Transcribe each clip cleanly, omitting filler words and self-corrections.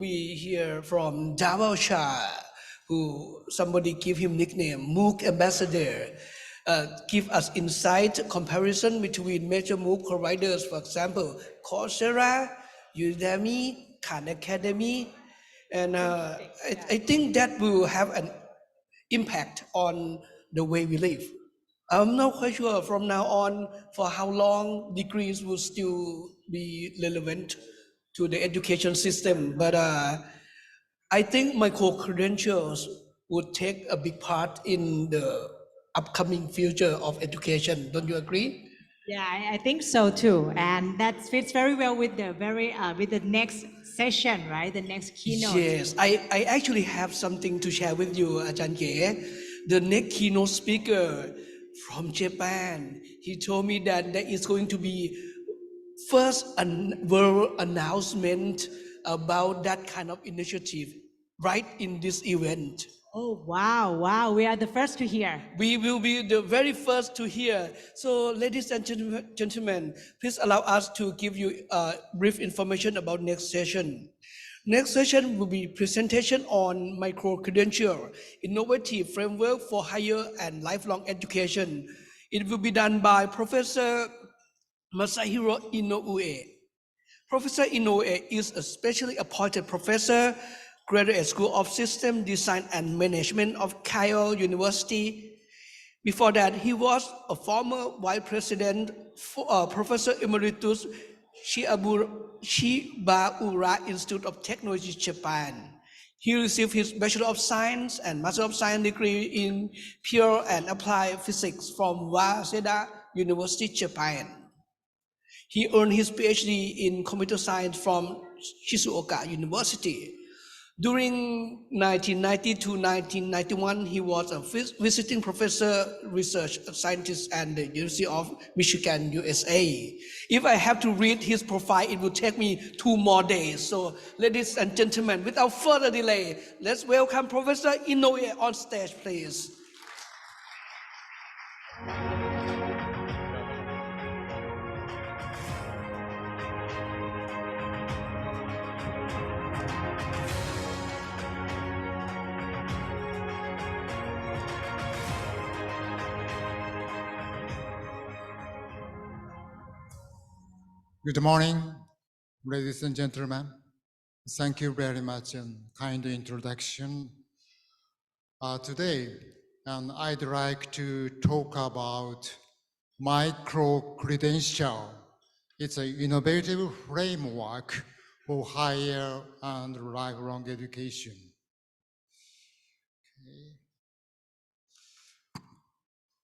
We hear from Davao Shah, who somebody give him nickname MOOC ambassador, give us insight comparison between major MOOC providers, for example, Coursera, Udemy, Khan Academy, and I think that will have an impact on the way we live. I'm not quite sure from now on for how long degrees will still be relevant to the education system, but I think micro-credentials would take a big part in the upcoming future of education. Don't you agree? Yeah, I think so too, and that fits very well with the with the next session, right? The next keynote. Yes, I actually have something to share with you, Ajahn Ke. The next keynote speaker from Japan, he told me that there is going to be first world announcement about that kind of initiative right in this event. Oh, wow, we are the first to hear. We will be the very first to hear. So ladies and gentlemen, please allow us to give you brief information about next session. Next session will be presentation on micro-credential, innovative framework for higher and lifelong education. It will be done by Professor Masahiro Inoue. Professor Inoue is a specially appointed professor, Graduate School of System Design and Management of Keio University. Before that, he was a former Vice President for Professor Emeritus Shibaura Institute of Technology, Japan. He received his Bachelor of Science and Master of Science degree in Pure and Applied Physics from Waseda University, Japan. He earned his PhD in Computer Science from Shizuoka University. During 1990 to 1991, he was a visiting professor, research scientist at the University of Michigan, USA. If I have to read his profile, it would take me 2 more days. So, ladies and gentlemen, without further delay, let's welcome Professor Inoue on stage, please. Good morning, ladies and gentlemen. Thank you very much and kind introduction. Today, I'd like to talk about micro-credential. It's an innovative framework for higher and lifelong education. Okay.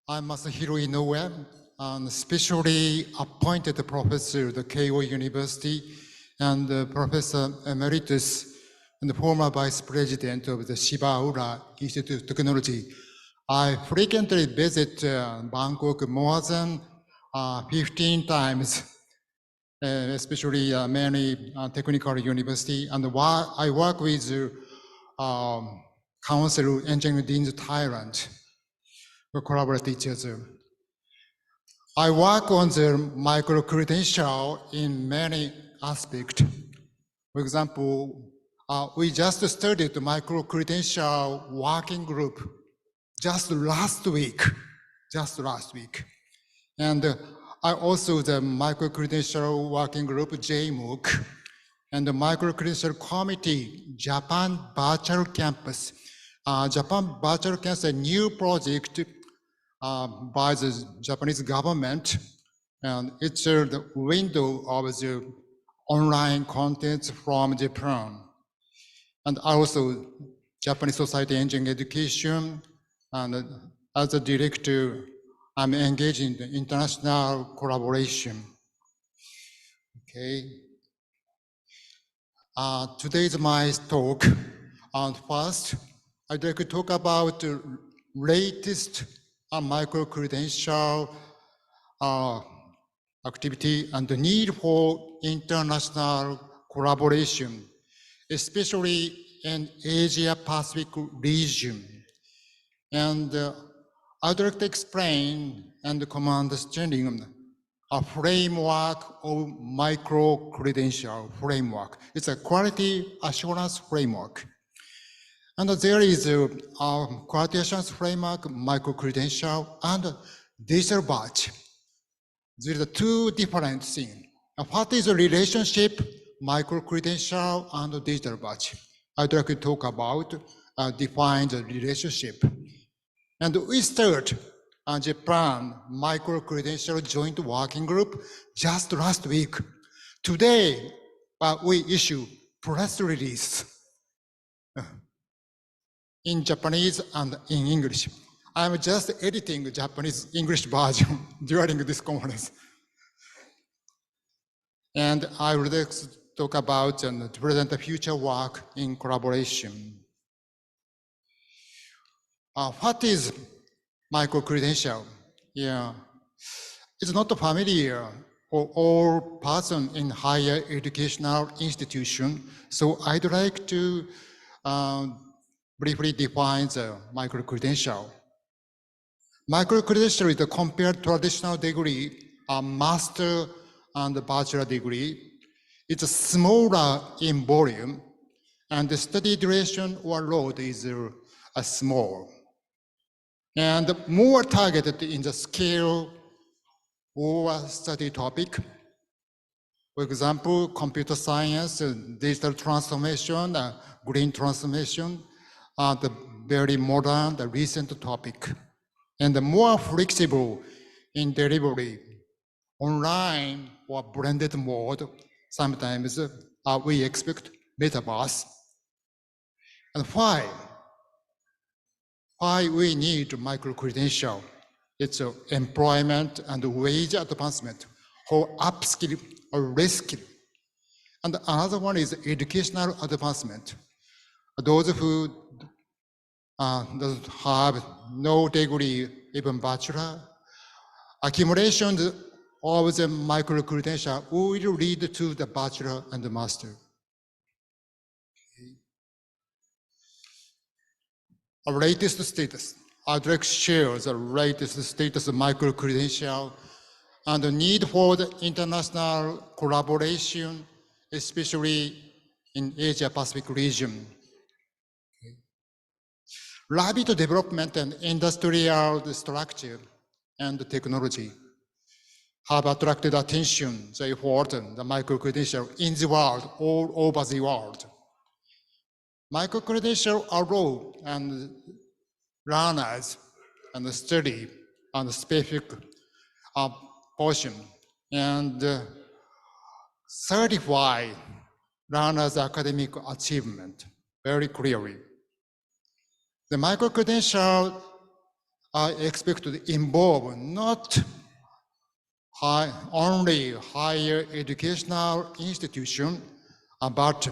I'm Masahiro Inoue, and specially appointed professor at the Keio University and Professor Emeritus and the former Vice President of the Shibaura Institute of Technology. I frequently visit Bangkok more than 15 times, especially many technical university, and I work with Council Engineering Deans Thailand. We collaborate each other. I work on the micro-credential in many aspects. For example, we just studied the micro-credential working group just last week. And I also the micro-credential working group, JMOOC, and the micro-credential committee, Japan Virtual Campus. Japan Virtual Campus is a new project by the Japanese government, and it's the window of the online content from Japan. And also Japanese Society Engineering Education, and as a director, I'm engaged in the international collaboration. Okay. Today's my talk. And first, I'd like to talk about the latest micro-credential activity and the need for international collaboration, especially in Asia-Pacific region. And I'd like to explain and command understanding a framework of micro-credential framework. It's a quality assurance framework. And there is a quality assurance framework, micro-credential, and digital badge. There are two different things. What is the relationship, micro-credential and digital badge? I'd like to talk about, define the relationship. And we start Japan Micro-credential Joint Working Group just last week. Today, we issue press release in Japanese and in English. I'm just editing the Japanese English version during this conference. And I would like to talk about and present the future work in collaboration. What is micro-credential? Yeah, it's not familiar for all persons in higher educational institution. So I'd like to briefly define the micro-credential. Micro-credential is a compared traditional degree, a master and bachelor degree. It's smaller in volume, and the study duration or load is small. And more targeted in the scale or study topic. For example, computer science, digital transformation, green transformation are the very modern, the recent topic. And the more flexible in delivery, online or blended mode, sometimes we expect metaverse. And why we need micro-credential? It's employment and wage advancement for upskill or reskill. And another one is educational advancement. Those who have no degree, even bachelor, accumulation of the micro-credential will lead to the bachelor and the master. Our latest status. I'd like to share the latest status of micro-credential and the need for the international collaboration, especially in Asia-Pacific region. Rapid development and industrial structure and technology have attracted attention, the effort, the micro-credential in the world, all over the world. Micro-credential allow and learners and study on a specific portion and certify learners' academic achievement very clearly. The micro-credential are expected to involve not only higher educational institution, but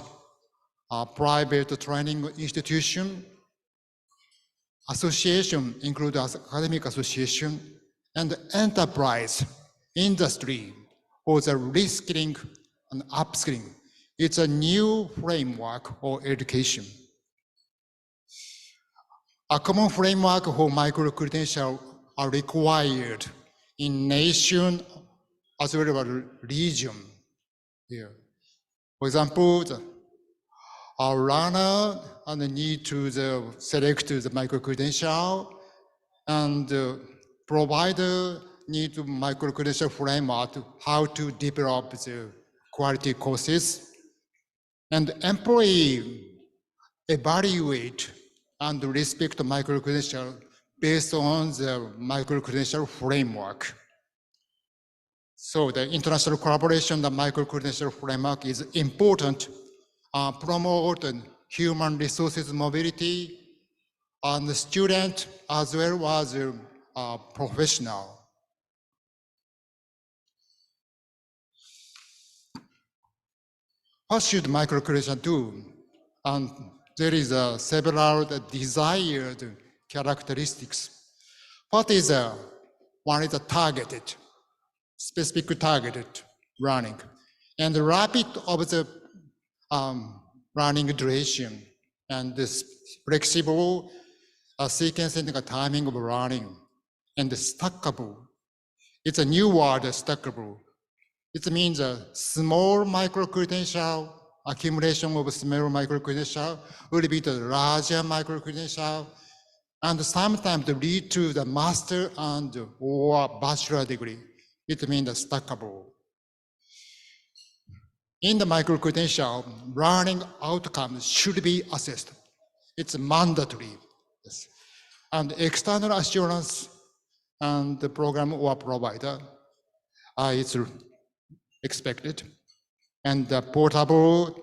private training institution, association, including academic association, and enterprise, industry, for the reskilling and upskilling. It's a new framework for education. A common framework for micro-credential are required in nation as well as region here. For example, our learner need to select the micro-credential, and provider need to micro-credential framework to how to develop the quality courses, and employee evaluate and respect micro-credential based on the micro-credential framework. So the international collaboration, the micro-credential framework is important, promote human resources mobility on the student as well as professional. What should micro-credential do? There is several desired characteristics. What is one is a targeted, specific targeted learning, and the rapid of the learning duration, and this flexible sequencing timing of learning, and the stackable. It's a new word, stackable. It means a small micro-credential, accumulation of small micro-credential will be the larger micro-credential, and sometimes lead to the master and or bachelor degree. It means stackable. In the micro-credential, learning outcomes should be assessed. It's mandatory. Yes. And external assurance and the program or provider is expected. And portable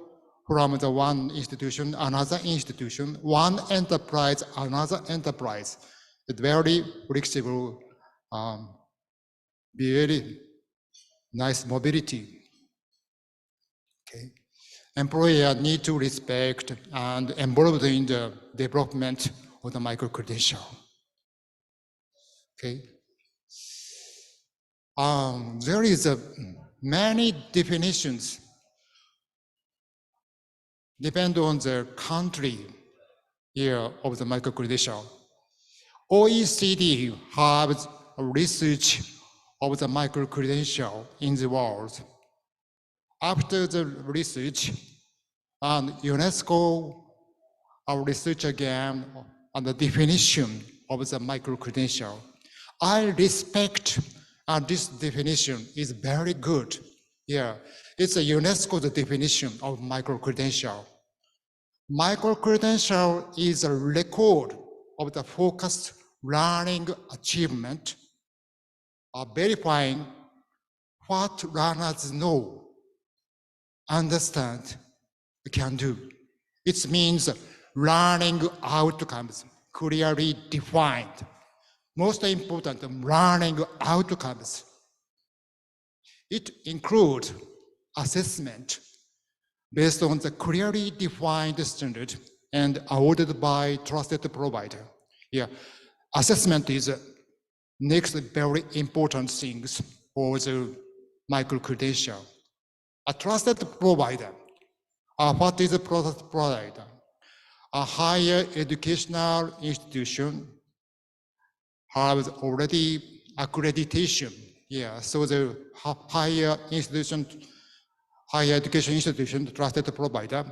from the one institution, another institution, one enterprise, another enterprise. It's very flexible, very nice mobility. Okay. Employer need to respect and involved in the development of the micro-credential. Okay. There is many definitions depend on the country here of the micro-credential. OECD has research of the micro-credential in the world. After the research, and UNESCO research again on the definition of the micro-credential. I respect this definition is very good. Yeah, it's a UNESCO's definition of micro-credential. Micro-credential is a record of the focused learning achievement, verifying what learners know, understand, can do. It means learning outcomes clearly defined. Most important, learning outcomes. It includes assessment based on the clearly defined standard and awarded by trusted provider. Yeah, assessment is next very important things for the micro-credential. A trusted provider. What is a trusted provider? A higher educational institution has already accreditation. Yeah, so the higher institution, higher education institution, trusted provider.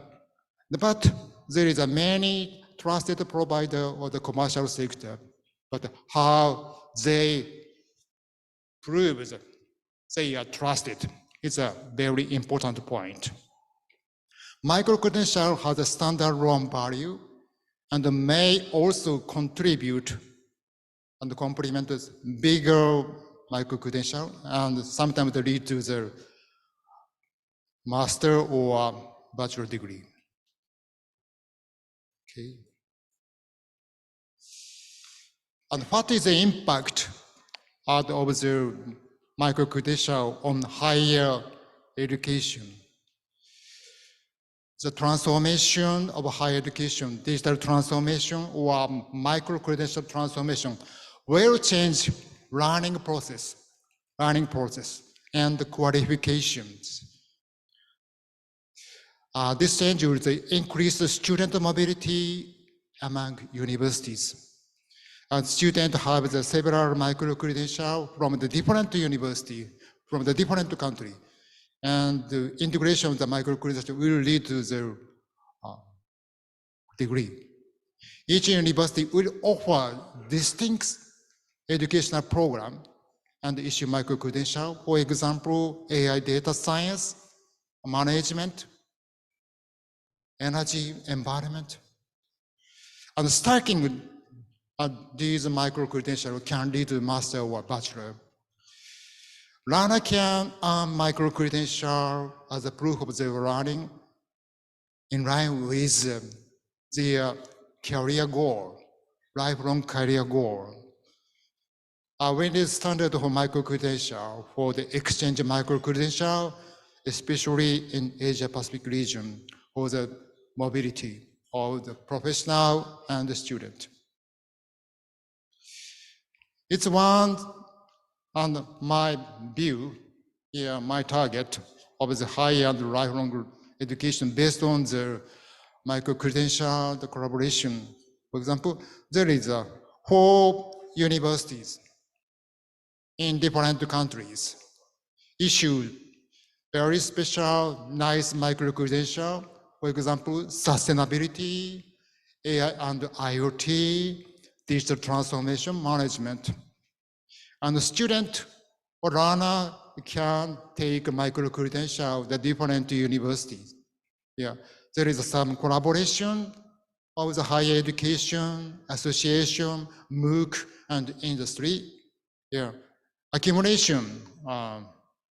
But there is a many trusted provider or the commercial sector, but how they prove that they are trusted is a very important point. Micro-credential has a standalone value and may also contribute and complement this bigger micro-credential and sometimes lead to the master or bachelor degree. Okay. And what is the impact of the micro-credential on higher education? The transformation of higher education, digital transformation or micro-credential transformation will change learning process and the qualifications. This change will increase the student mobility among universities. And students have the several micro-credentials from the different university, from the different country. And the integration of the micro-credential will lead to the degree. Each university will offer distinct educational program and issue micro-credential. For example, AI data science, management, energy, environment. And stacking these micro-credentials can lead to master or bachelor. Learner can earn micro-credential as a proof of their learning in line with their career goal, lifelong career goal. When it's standard for micro-credential, for the exchange micro-credential, especially in Asia-Pacific region, for the mobility of the professional and the student. It's one on my view, my target of the higher and lifelong education based on the micro-credential, the collaboration. For example, there is 4 universities in different countries issue very special, nice micro-credential, for example, sustainability, AI and IoT, digital transformation management. And the student or learner can take micro-credential at different universities. Yeah, there is some collaboration of the higher education, association, MOOC, and industry. Yeah, accumulation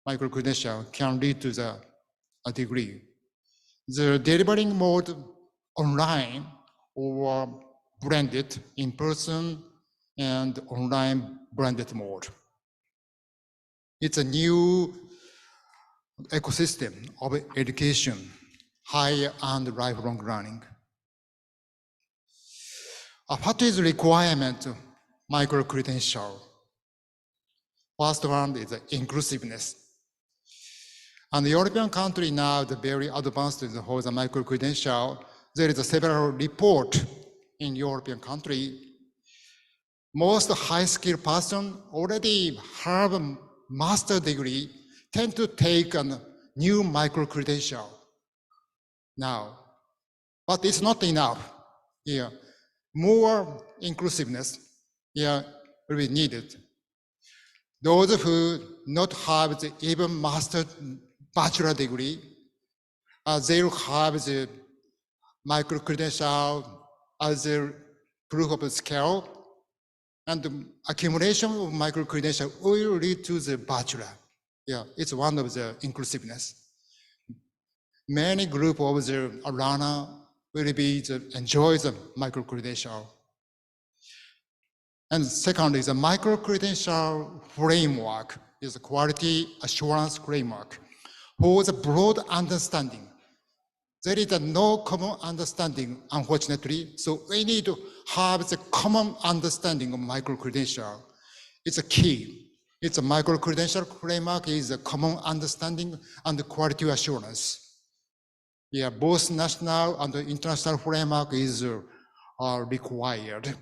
micro-credential can lead to a degree. The delivering mode online or branded in person and online branded mode. It's a new ecosystem of education, higher and lifelong learning. What is the requirement of micro-credential? First one is inclusiveness. And the European country now, the very advanced for the micro-credential, there is a several report in European country. Most high-skilled person already have a master degree, tend to take a new micro-credential now. But it's not enough. Yeah. More inclusiveness will be needed. Those who not have the even master bachelor degree, they will have the micro-credential as a proof of skill, and the accumulation of micro-credential will lead to the bachelor. Yeah, it's one of the inclusiveness. Many group of the learner will be enjoy the micro-credential. And second is a micro-credential framework is a quality assurance framework for the broad understanding. There is no common understanding, unfortunately, so we need to have the common understanding of micro-credential. It's a key. It's a micro-credential framework is a common understanding and quality assurance. Yeah, both national and international framework is required.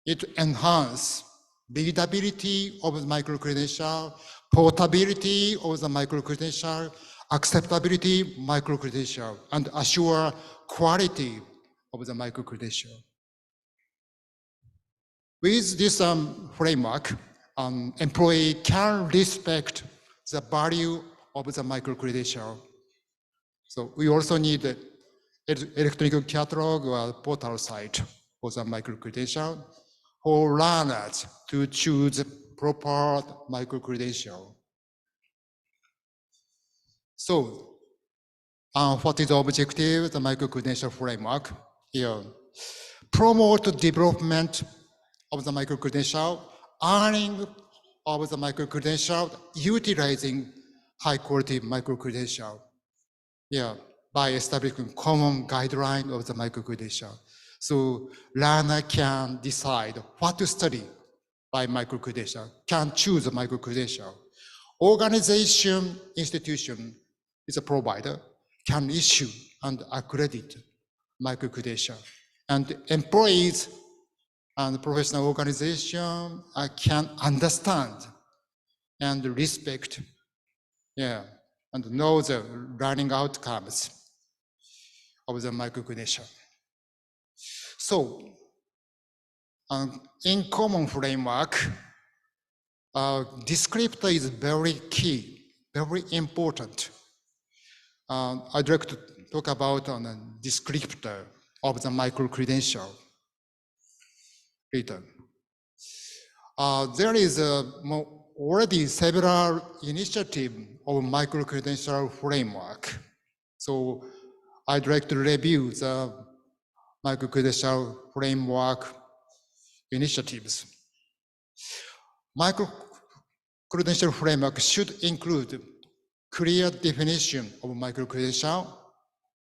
It enhances readability of the micro-credential, portability of the micro-credential, acceptability micro-credential, and assure quality of the micro-credential. With this framework, employee can respect the value of the micro-credential. So we also need an electronic catalog or portal site for the micro-credential for learners to choose proper micro-credential. So, what is the objective of the micro-credential framework? Here, promote development of the micro-credential, earning of the micro-credential, utilizing high-quality micro-credential. Yeah, by establishing common guideline of the micro-credential. So learner can decide what to study by micro-credential, can choose a micro-credential. Organization, institution is a provider, can issue and accredit micro-credential. And employees and professional organization can understand and respect, and know the learning outcomes of the micro-credential. So, in common framework, descriptor is very key, very important. I'd like to talk about a descriptor of the micro-credential later. There is already several initiatives of micro-credential framework. So I'd like to review the micro-credential framework initiatives. Micro-credential framework should include clear definition of micro-credential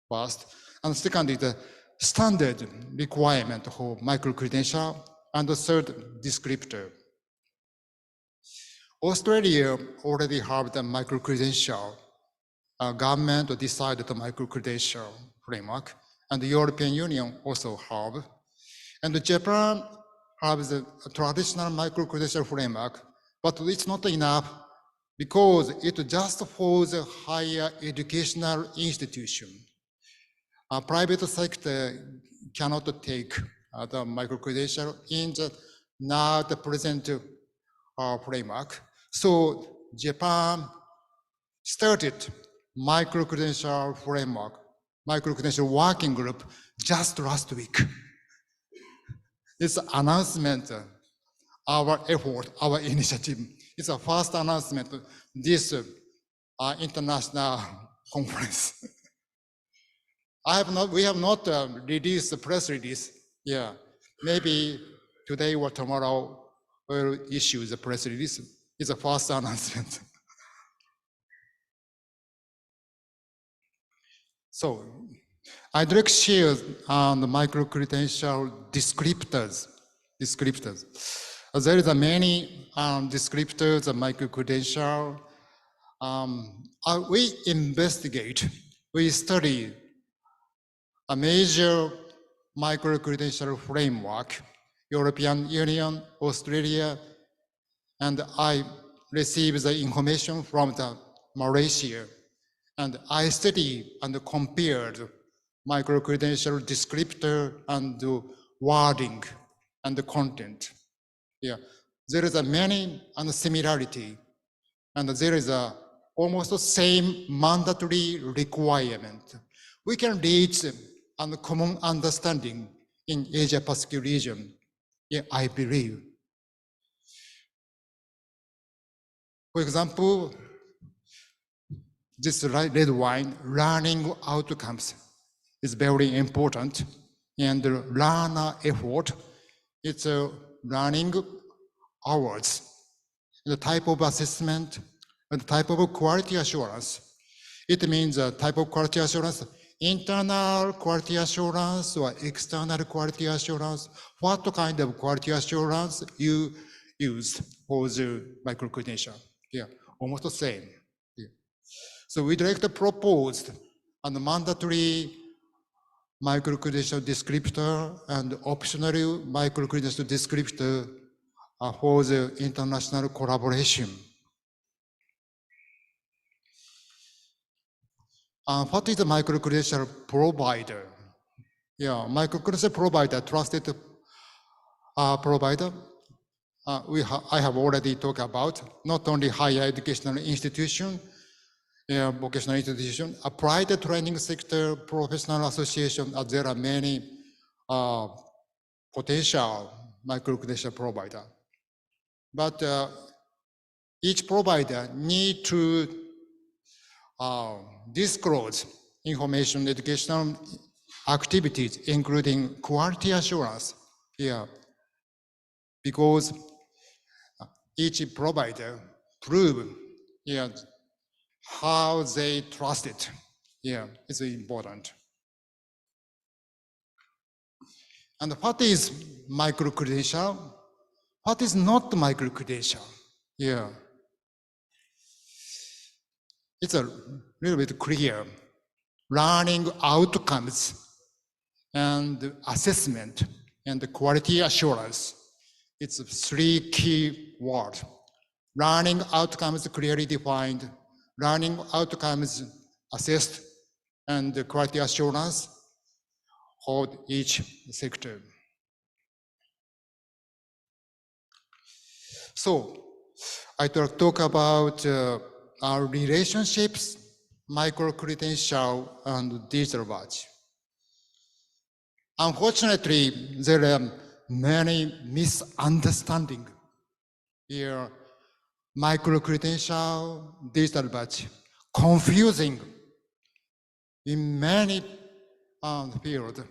first, and second is the standard requirement for micro-credential, and the third descriptor. Australia already have the micro-credential. Government decided the micro-credential framework, and the European Union also have. And Japan have the traditional micro-credential framework, but it's not enough because it just for the higher educational institution. A private sector cannot take the micro-credential in the now the present framework. So Japan started micro-credential framework, micro-credential working group just last week. This announcement, our effort, our initiative. It's a first announcement, this international conference. We have not released the press release. Yeah, maybe today or tomorrow we'll issue the press release. It's a first announcement. So I'd like to share on the micro-credential descriptors. There is a many descriptors of micro-credential. We investigate, we study a major micro-credential framework, European Union, Australia, and I received the information from the Malaysia. And I studied and compared micro-credential descriptor and wording and the content. Yeah, there is a many and similarity, and there is a almost the same mandatory requirement. We can reach a common understanding in Asia-Pacific region. Yeah, I believe. For example, this red wine, learning outcomes is very important, and the learner effort, it's learning hours, the type of assessment, and the type of quality assurance. It means a type of quality assurance, internal quality assurance or external quality assurance. What kind of quality assurance you use for the micro-credential? Yeah, almost the same. Yeah. So we'd like to propose a mandatory micro-credential descriptor and optional micro-credential descriptor for the international collaboration. What is a micro-credential provider? Yeah, micro-credential provider, trusted provider. I have already talked about not only higher educational institution, vocational institution, applied training sector, professional association, there are many potential micro-credential provider. But each provider need to disclose information educational activities, including quality assurance here, because each provider prove how they trust it. Yeah, it's important. And what is micro-credential? What is not micro-credential? Yeah. It's a little bit clear. Learning outcomes and assessment and quality assurance. It's three key words. Learning outcomes clearly defined, learning outcomes assessed, and the quality assurance for each sector. So I talk about our relationships, micro-credential, and digital badge. Unfortunately, there are many misunderstandings here. Micro-credential, digital badge, confusing in many fields.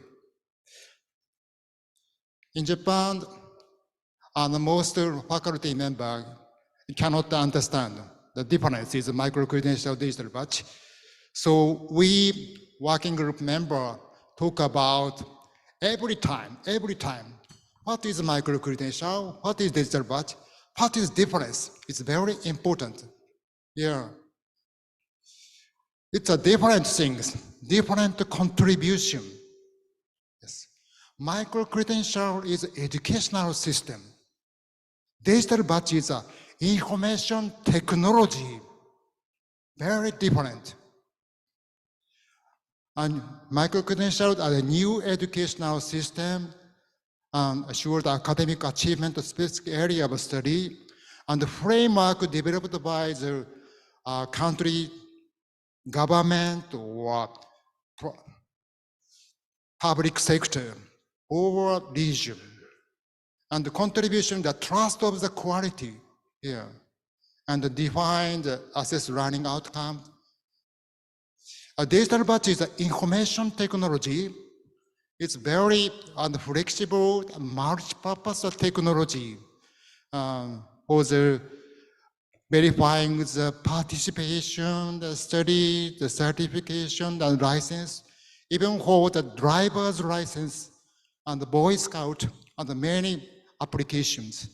In Japan, most faculty members cannot understand the differences of micro-credential, digital badge. So we, working group member, talk about every time, what is micro-credential, what is digital badge, what is difference? It's very important. Yeah. It's a different things, different contribution. Yes. Micro-credential is educational system. Digital batch is a information technology, very different. And micro-credentials are a new educational system assure the academic achievement of specific area of study, and the framework developed by the country government or public sector or region, and the contribution, the trust of the quality here, and define the assess learning outcome. A digital batch is an information technology. It's very flexible, multi-purpose technology for the verifying the participation, the study, the certification, and license, even for the driver's license and the Boy Scout and the many applications.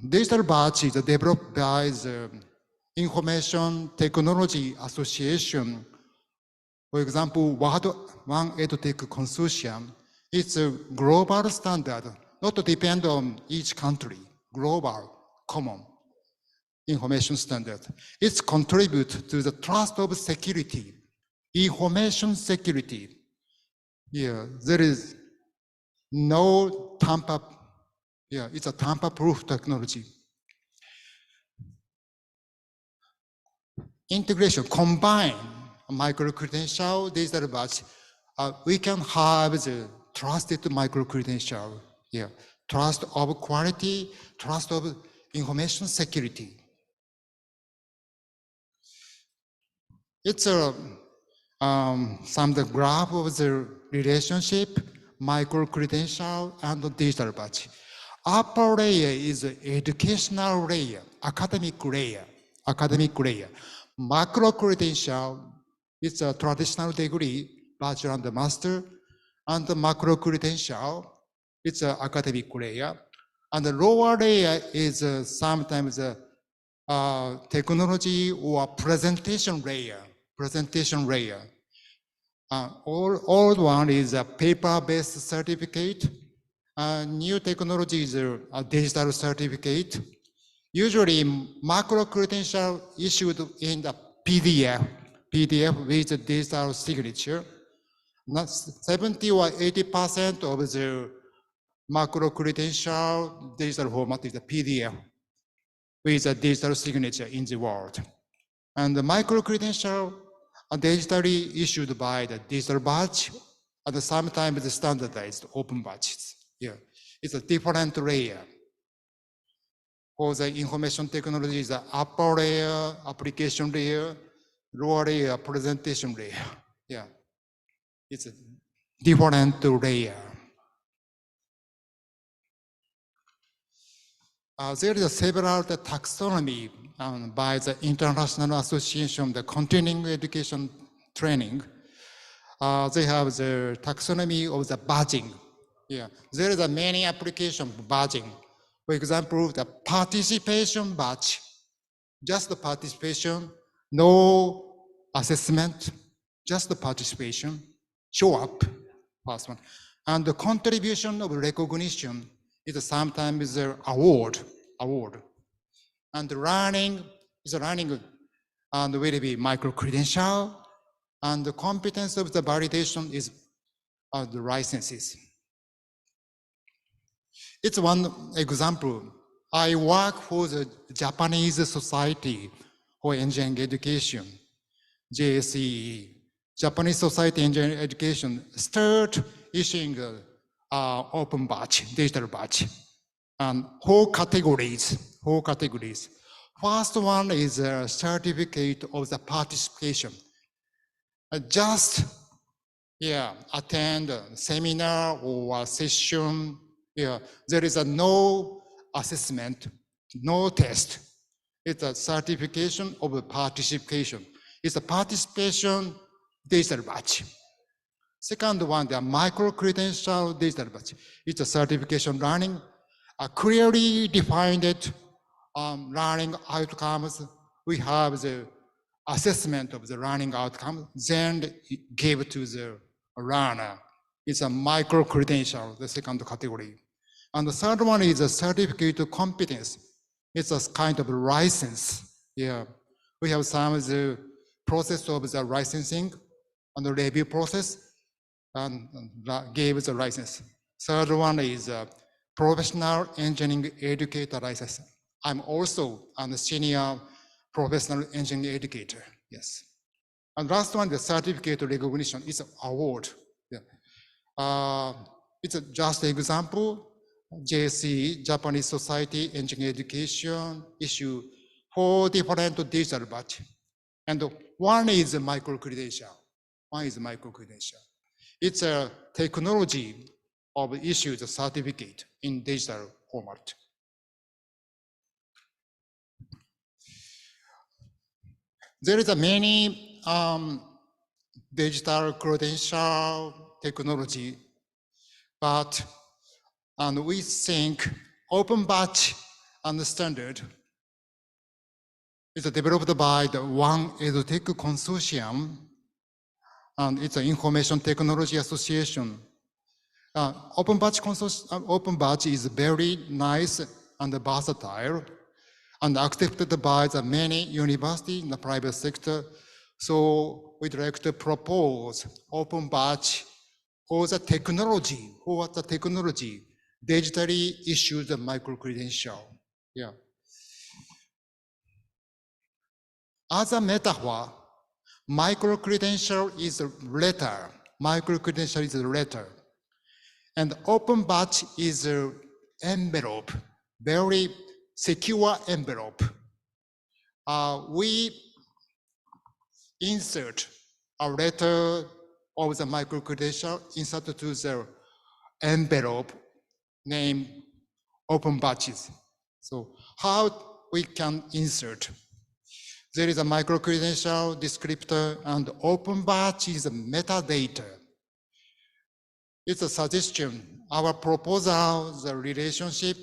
Digital batch is developed by the Information Technology Association. For example, One EdTech Consortium, it's a global standard, not to depend on each country, global, common information standard. It's contribute to the trust of security, information security. Yeah, there is no tamper, yeah, it's a tamper-proof technology. Integration, combine micro-credential, digital batch, we can have the trusted micro-credential, yeah, trust of quality, trust of information security. It's some the graph of the relationship, micro-credential and digital batch. Upper layer is educational layer, academic layer. Macro-credential, it's a traditional degree, bachelor and master, and the macro-credential, it's an academic layer. And the lower layer is sometimes a technology or presentation layer. Old one is a paper-based certificate. New technology is a digital certificate. Usually, macro-credential issued in the PDF with a digital signature. Not 70 or 80% of the macro-credential digital format is a PDF with a digital signature in the world. And the micro-credential are digitally issued by the digital batch, and sometimes the standardized open batches. Yeah, it's a different layer. For the information technology is the upper layer, application layer, lower layer, presentation layer. Yeah, it's a different layer. There is several taxonomy by the International Association of the Continuing Education Training. They have the taxonomy of the badging. Yeah, there is a many application of badging. For example, the participation badge, just the participation, no assessment, just the participation, show up, first one. And the contribution of recognition is sometimes the award. And the learning is a learning and will be micro-credential, and the competence of the validation is the licenses. It's one example. I work for the Japanese Society for Engineering Education, JSE. Japanese Society Engineering Education start issuing open batch, digital batch, and four categories. First one is a certificate of the participation. Just attend a seminar or a session. Yeah, there is no assessment, no test. It's a certification of the participation. It's a participation digital batch. Second one, the micro-credential digital batch. It's a certification learning, a clearly defined learning outcomes. We have the assessment of the learning outcome, then give to the learner. It's a micro-credential, the second category. And the third one is a certificate of competence. It's a kind of license. Yeah, we have some of the process of the licensing and the review process and gave the license. Third one is a professional engineering educator license. I'm also a senior professional engineering educator, yes. And last one, the certificate recognition is an award. Yeah. It's just an example. JSE, Japanese Society Engineering Education, issue 4 different digital badge. And one is a micro-credential. One is micro-credential. It's a technology of issue the certificate in digital format. There is a many digital credential technology, but we think open batch and standard is developed by the One EduTech Consortium, and it's an Information Technology Association. Open batch is very nice and versatile, and accepted by the many universities in the private sector. So we'd like to propose open batch for the technology, digitally issued micro-credential. Yeah. As a metaphor, micro-credential is a letter. Micro-credential is a letter. And open batch is an envelope, very secure envelope. We insert a letter of the micro-credential insert to the envelope named open batches. So how we can insert? There is a micro-credential descriptor, and open batch is a metadata. It's a suggestion. Our proposal, the relationship,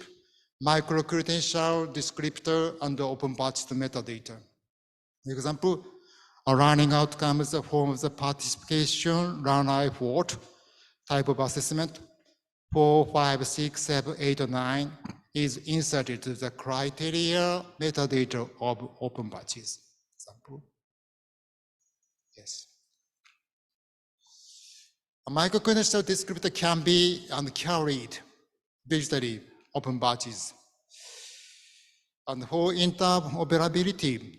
micro-credential descriptor, and the open batch the metadata. For example, a learning outcome is the form of the participation, learner effort, type of assessment, 4, 5, 6, 7, 8, or 9 is inserted to the criteria metadata of open batches. Example. Yes. A micro-credential descriptor can be carried digitally open batches. And for interoperability,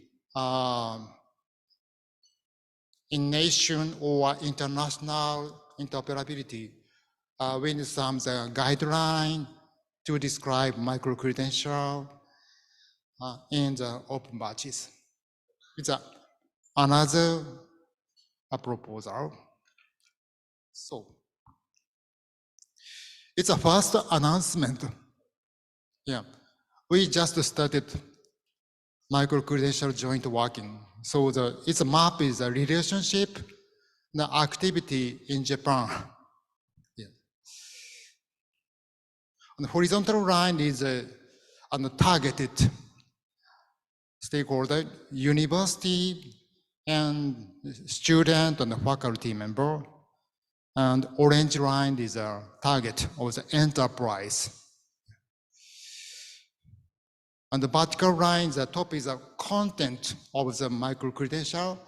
in nation or international interoperability, we need some guideline to describe micro-credential in the open batches. It's another proposal. So it's a first announcement. Yeah, we just started micro-credential joint working. So its map is a relationship, the activity in Japan. Yeah. And the horizontal line is a targeted stakeholder, university and student and faculty member. And orange line is a target of the enterprise. And the vertical line, the top is the content of the micro-credential,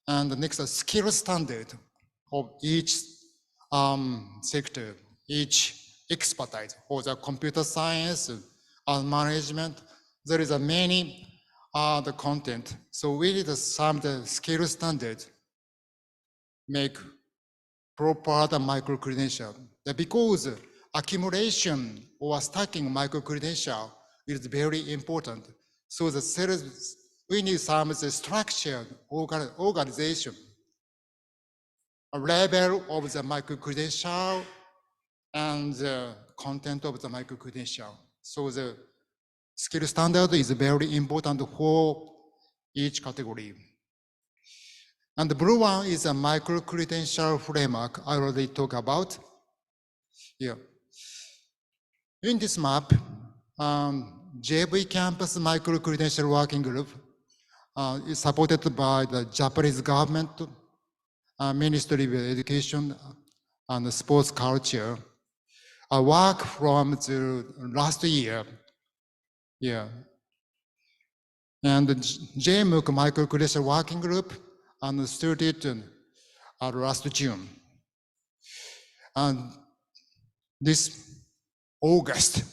and the next is skill standard of each sector, each expertise for the computer science and management. There is a many the content. So we need some the skill standard make proper the micro-credential. Because accumulation or stacking micro-credential is very important. So we need some the structured organization, a level of the micro-credential and the content of the micro-credential. So the skill standard is very important for each category. And the blue one is a micro-credential framework I already talked about. Yeah. In this map, JV Campus Micro-Credential Working Group is supported by the Japanese government, Ministry of Education, and sports culture. I work from the last year. Yeah. And the JMOOC Micro-credential Working Group and started last June. And this August,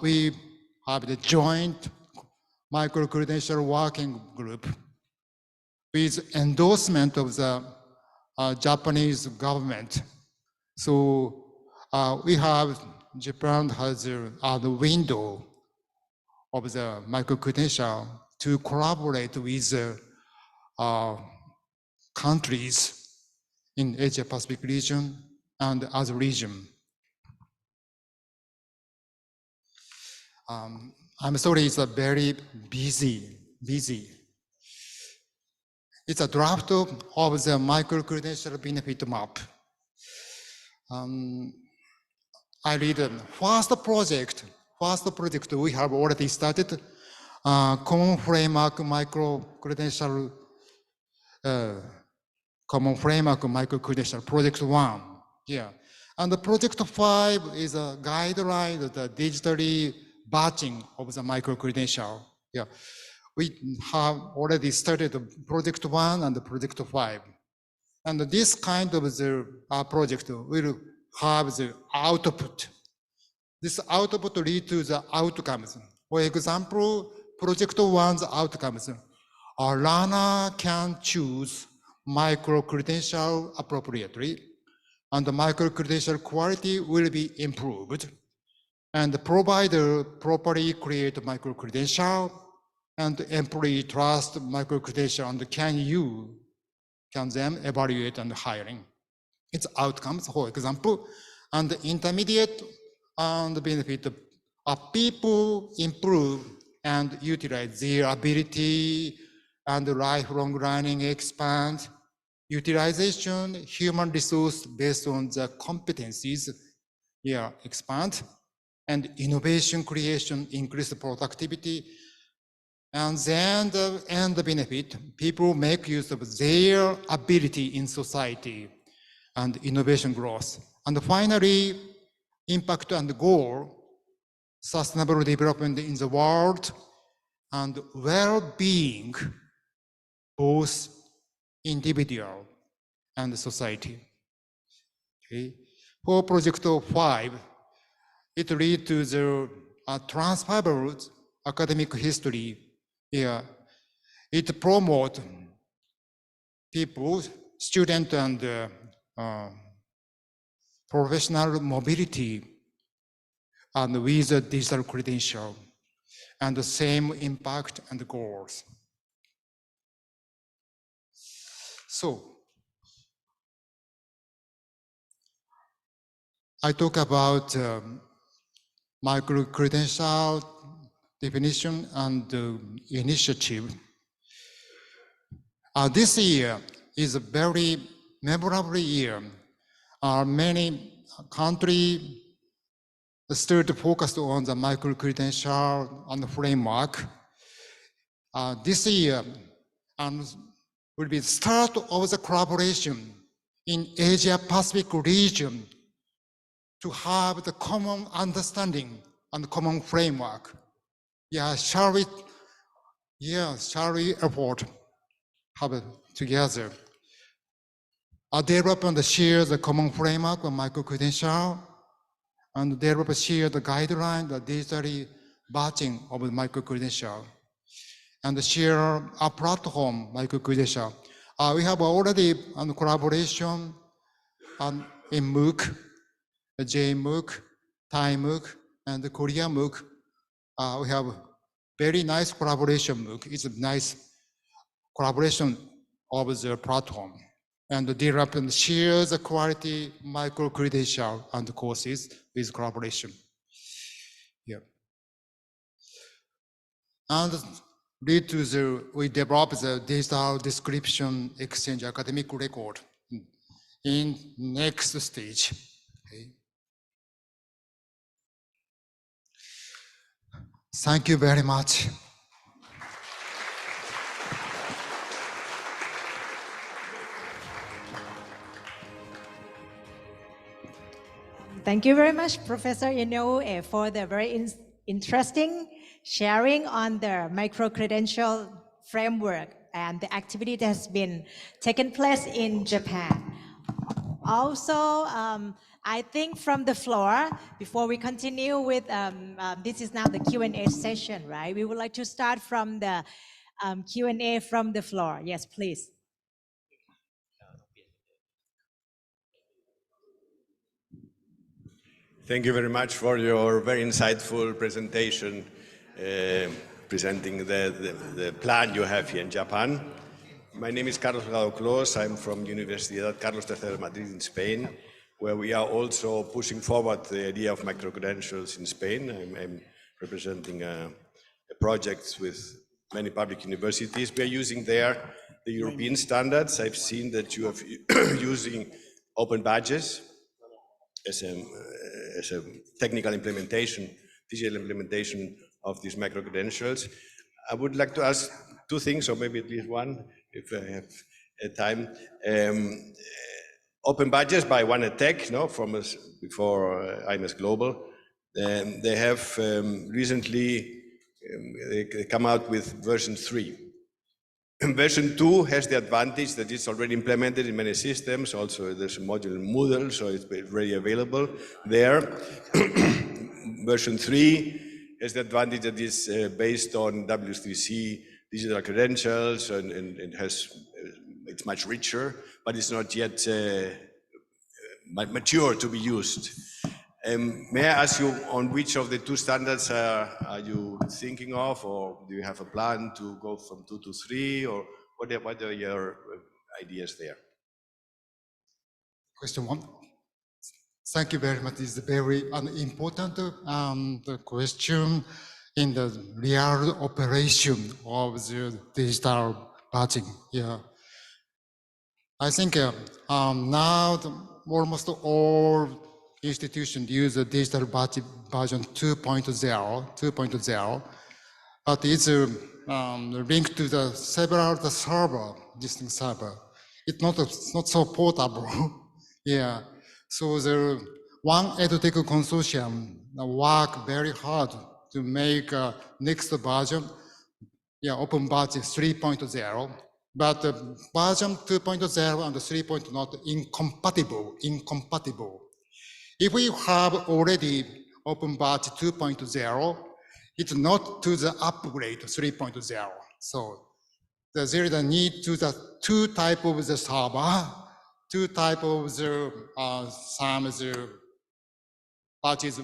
we have the joint Micro-credential Working Group with endorsement of the Japanese government. So we have, Japan has the window of the micro-credential to collaborate with countries in Asia Pacific region and other region. I'm sorry, it's a very busy. It's a draft of the micro-credential benefit map. I read the first project we have already started, common framework micro-credential, project 1. Yeah. And the project 5 is a guideline of the digitally batching of the micro-credential. Yeah. We have already started the project 1 and the project 5. And this kind of the project will have the output. This output lead to the outcomes. For example, project 1's outcomes. A learner can choose micro-credential appropriately, and the micro-credential quality will be improved. And the provider properly create micro-credential, and the employee trust micro-credential, and can then evaluate and hiring. Its outcomes, for example, and the intermediate and the benefit of people improve and utilize their ability, and lifelong learning expand, utilization, human resource based on the competencies, expand, and innovation creation, increase productivity, and then the benefit, people make use of their ability in society and innovation growth. And finally, impact and goal, sustainable development in the world and well-being, both individual and society. Okay. For project 5, it leads to the transferable academic history. Yeah. It promotes people, student and professional mobility and with a digital credential and the same impact and goals. So, I talk about micro-credential definition and initiative. This year is a very memorable year. Many countries still focused on the micro-credential and the framework. This year will be the start of the collaboration in Asia Pacific region to have the common understanding and common framework. Shall we effort have it together? Develop and share the common framework of micro-credential, and develop share the guideline, the digitally batching of the micro-credential, and share a platform micro-credential. We have already a collaboration in MOOC, JMOOC, Thai MOOC, and the Korea MOOC. We have very nice collaboration MOOC. It's a nice collaboration of the platform, and develop and share the quality micro-credential and courses with collaboration. And lead to we develop the digital description exchange academic record in next stage. Okay. Thank you very much. Thank you very much, Professor Inoue, for the very interesting sharing on the micro-credential framework and the activity that has been taken place in Japan. Also, I think from the floor, before we continue with, this is now the Q&A session, right? We would like to start from the Q&A from the floor. Yes, please. Thank you very much for your very insightful presentation, presenting the plan you have here in Japan. My name is Carlos Clos. I'm from Universidad Carlos III de Madrid in Spain, where we are also pushing forward the idea of micro-credentials in Spain. I'm representing a project with many public universities. We are using there the European standards. I've seen that you have using open badges as a technical implementation, digital implementation of these micro-credentials. I would like to ask two things, or maybe at least one, if I have time. Open badges by OneTech, no, from us before IMS Global. They have recently they come out with version 3. Version 2 has the advantage that it's already implemented in many systems. Also, there's a module in Moodle, so it's already available there. Version 3 has the advantage that it's based on W3C digital credentials and it's much richer, but it's not yet mature to be used. May I ask you on which of the two standards are you thinking of, or do you have a plan to go from 2 to 3, or what are your ideas there? Question 1. Thank you very much. It's a very important question in the real operation of the digital badging. Yeah, I think now almost all institutions use the digital badging version 2.0, but it's linked to the several server, distinct server. It's not so portable. Yeah, so the one edutech consortium work very hard to make next version, open badge 3.0, but version 2.0 and 3.0 not incompatible. If we have already open badge 2.0, it's not to the upgrade 3.0. So there is a need to the two type of the server, two type of the some of the badges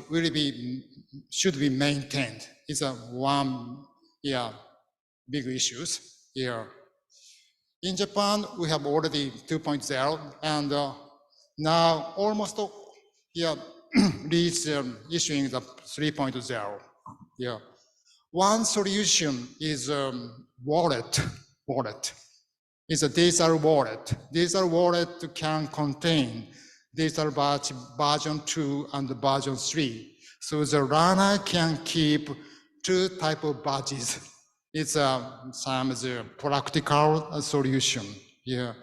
should be maintained. It's a one big issues here. In Japan, we have already 2.0, and now almost reached issuing the 3.0. Yeah, one solution is wallet. It's a digital wallet. Digital wallet can contain digital badge version 2 and version 3. So the runner can keep two type of badges. It's some of the practical solution. Yeah,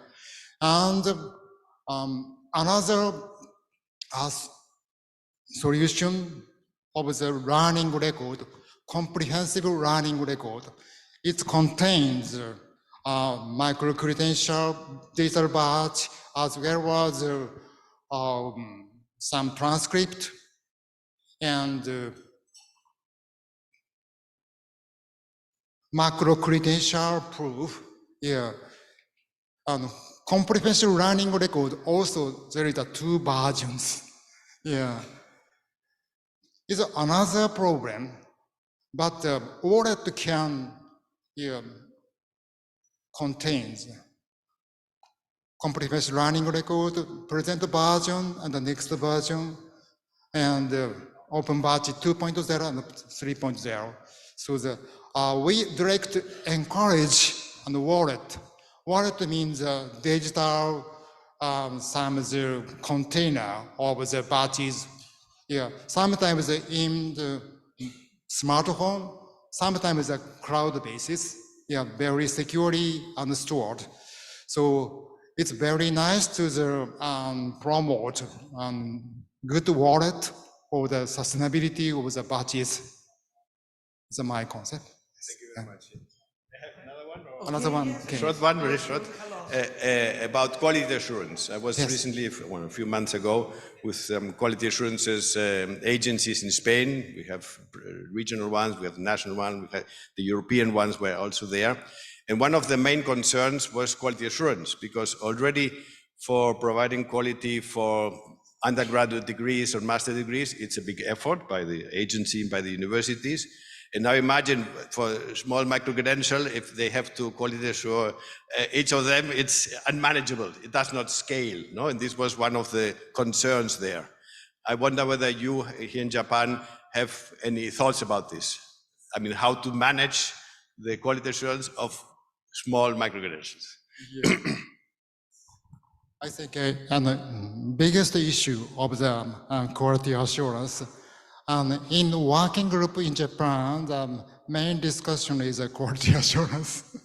and another solution of the running record, comprehensive running record. It contains micro-credential digital badge as well as some transcript and macro-credential proof. Yeah, and comprehensive running record also there is 2 versions. Yeah, it's another problem, but wallet can contains comprehensive running record, present version and the next version, and open badge 2.0 and 3.0. So we direct encourage on the wallet. Wallet means digital some of the container of the badges. Yeah, sometimes in the smartphone, sometimes a cloud basis. Yeah, very securely and stored. So it's very nice to the promote good wallet for the sustainability of the batches. That's my concept. Thank you very much. I have another one. Another one. Okay. Short one, very short, about quality assurance. I was Yes. recently, a few months ago, with some quality assurances agencies in Spain. We have regional ones, we have national ones, we have the European ones were also there. And one of the main concerns was quality assurance, because already for providing quality for undergraduate degrees or master degrees, it's a big effort by the agency and by the universities. And now imagine for small micro-credential, if they have to quality assure each of them, it's unmanageable. It does not scale, no? And this was one of the concerns there. I wonder whether you here in Japan have any thoughts about this. I mean, how to manage the quality assurance of small micro-credentials. I think the biggest issue of the quality assurance, in working group in Japan, the main discussion is quality assurance.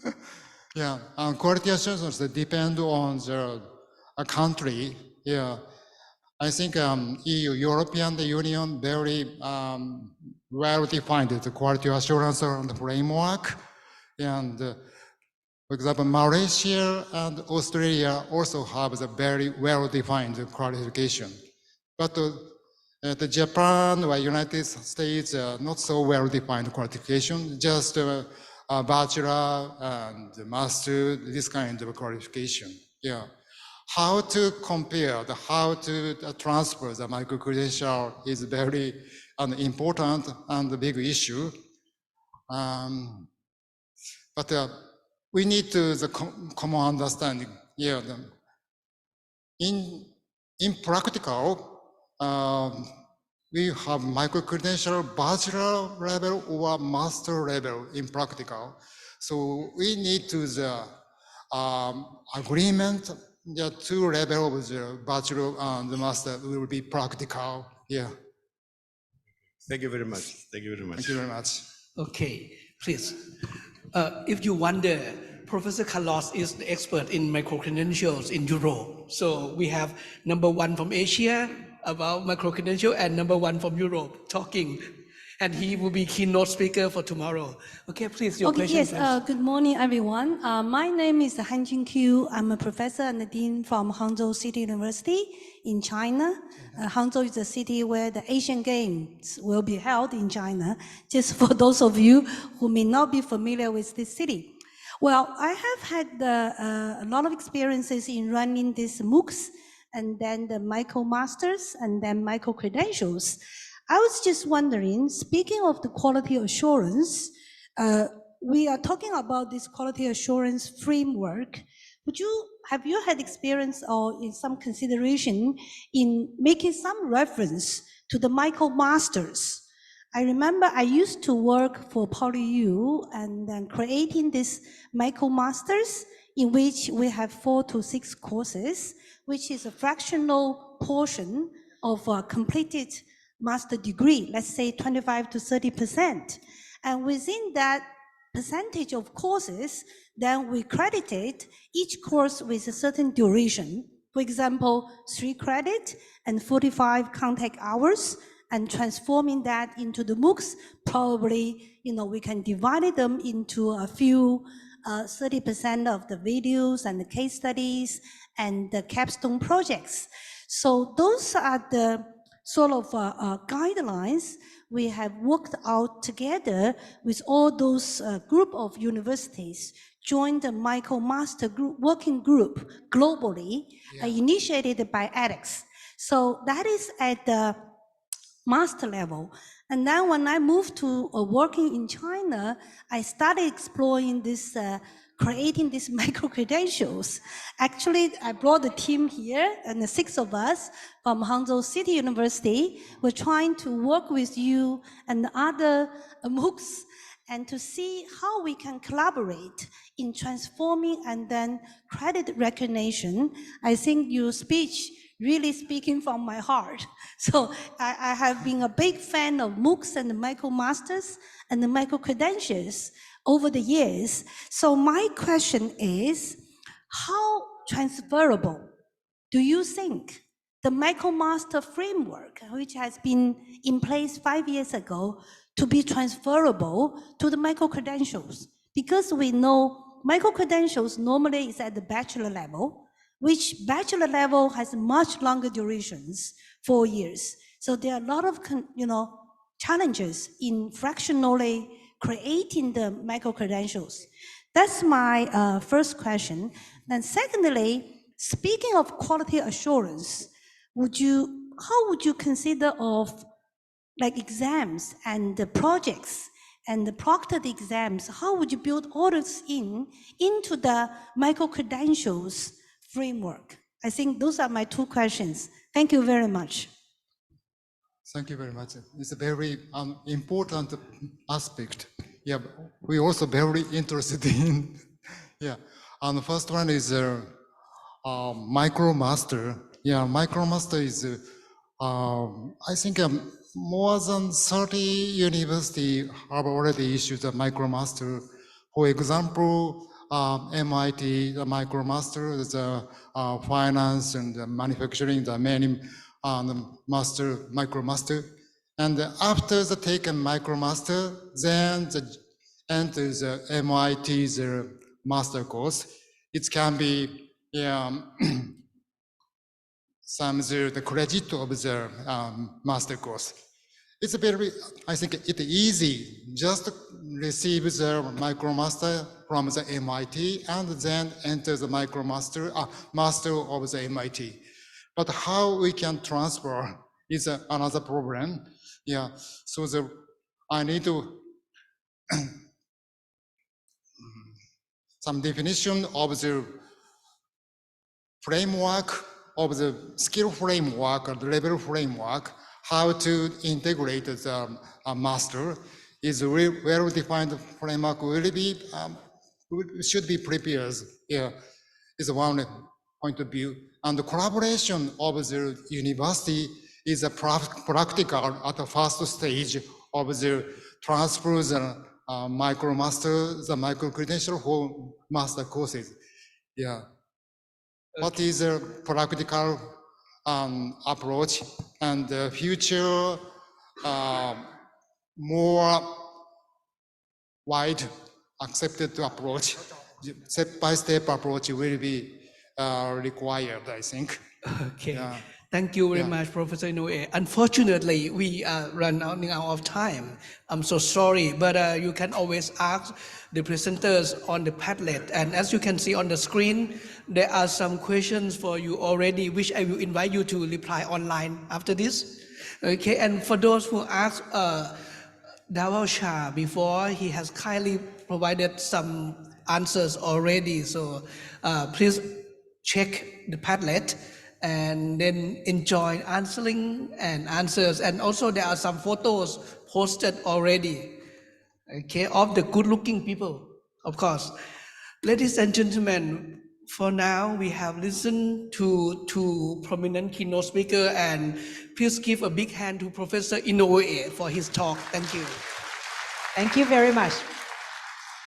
Yeah, quality assurance depend on the country. Yeah, I think EU, European Union, very well defined the quality assurance and framework, and for example, Malaysia and Australia also have a very well-defined qualification. But the Japan or United States, not so well-defined qualification, just a bachelor and master, this kind of qualification. Yeah. How to compare, how to transfer the micro-credential is very important and a big issue. But we need to the common understanding. Yeah, in practical, we have micro-credential bachelor level or master level in practical. So we need to the agreement. The two levels of the bachelor and the master will be practical. Yeah. Thank you very much. Thank you very much. Thank you very much. Okay, please. If you wonder, Professor Carlos is the expert in micro-credentials in Europe. So we have number one from Asia about micro-credential and number one from Europe talking. And he will be keynote speaker for tomorrow. Okay, please, your question. Yes, first. good morning, everyone. My name is Han-Jin Qiu. I'm a professor and a dean from Hangzhou City University in China. Hangzhou is the city where the Asian Games will be held in China, just for those of you who may not be familiar with this city. Well, I have had a lot of experiences in running these MOOCs, and then the micro-masters, and then micro-credentials. I was just wondering, speaking of the quality assurance, we are talking about this quality assurance framework. Have you had experience or in some consideration in making some reference to the micro-masters? I remember I used to work for PolyU and then creating this micro-masters in which we have 4 to 6 courses, which is a fractional portion of a completed master degree, let's say 25 to 30%. And within that percentage of courses, then we credited each course with a certain duration. For example, 3 credit and 45 contact hours, and transforming that into the MOOCs, probably, we can divide them into a few 30% of the videos and the case studies and the capstone projects. So those are the sort of guidelines we have worked out together with all those group of universities, joined the micro-master group, working group globally, initiated by edX. So that is at the master level. And then when I moved to working in China, I started exploring this, creating these micro-credentials. Actually, I brought the team here, and the 6 of us from Hangzhou City University. We're trying to work with you and other MOOCs and to see how we can collaborate in transforming and then credit recognition. I think your speech really speaking from my heart. So I have been a big fan of MOOCs and the micro-masters and the micro-credentials over the years. So my question is, how transferable do you think the MicroMaster framework, which has been in place 5 years ago, to be transferable to the micro-credentials. Because we know micro-credentials normally is at the bachelor level, which bachelor level has much longer durations, 4 years. So there are a lot of challenges in fractionally creating the micro-credentials. That's my first question. And secondly, speaking of quality assurance, how would you consider of like exams and the projects and the proctored exams? How would you build all this into the micro-credentials framework? I think those are my 2 questions. Thank you very much. Thank you very much. It's a very important aspect. Yeah, we're also very interested in. Yeah, and the first one is MicroMaster. Yeah, MicroMaster is, I think more than 30 universities have already issued a MicroMaster. For example, MIT, the MicroMaster, the finance and the manufacturing, the many MicroMaster. And after the taken MicroMaster, then enter the MIT's master course. It can be some the credit of the master course. It's very, I think it's easy just receive the MicroMaster from the MIT and then enter the MicroMaster, master of the MIT. But how we can transfer is another problem. Yeah, so I need to some definition of the framework of the skill framework or the level framework, how to integrate the master is a well-defined framework will be, should be prepared. Yeah, is one point of view. And the collaboration of the university is a practical at the first stage of the transfer the MicroMaster, the micro-credential for master courses. Yeah. What is a practical approach and the future more wide accepted approach, step-by-step approach will be required, I think. Okay. Yeah. Thank you very much, Professor Inoue. Unfortunately, we are running out of time. I'm so sorry, but you can always ask the presenters on the Padlet. And as you can see on the screen, there are some questions for you already, which I will invite you to reply online after this. Okay, and for those who asked Dawal Shah before, he has kindly provided some answers already. So please check the Padlet and then enjoy answering and answers. And also there are some photos posted already, okay, of the good-looking people, of course. Ladies and gentlemen, for now we have listened to two prominent keynote speakers, and please give a big hand to Professor Inoue for his talk. Thank you. Thank you very much.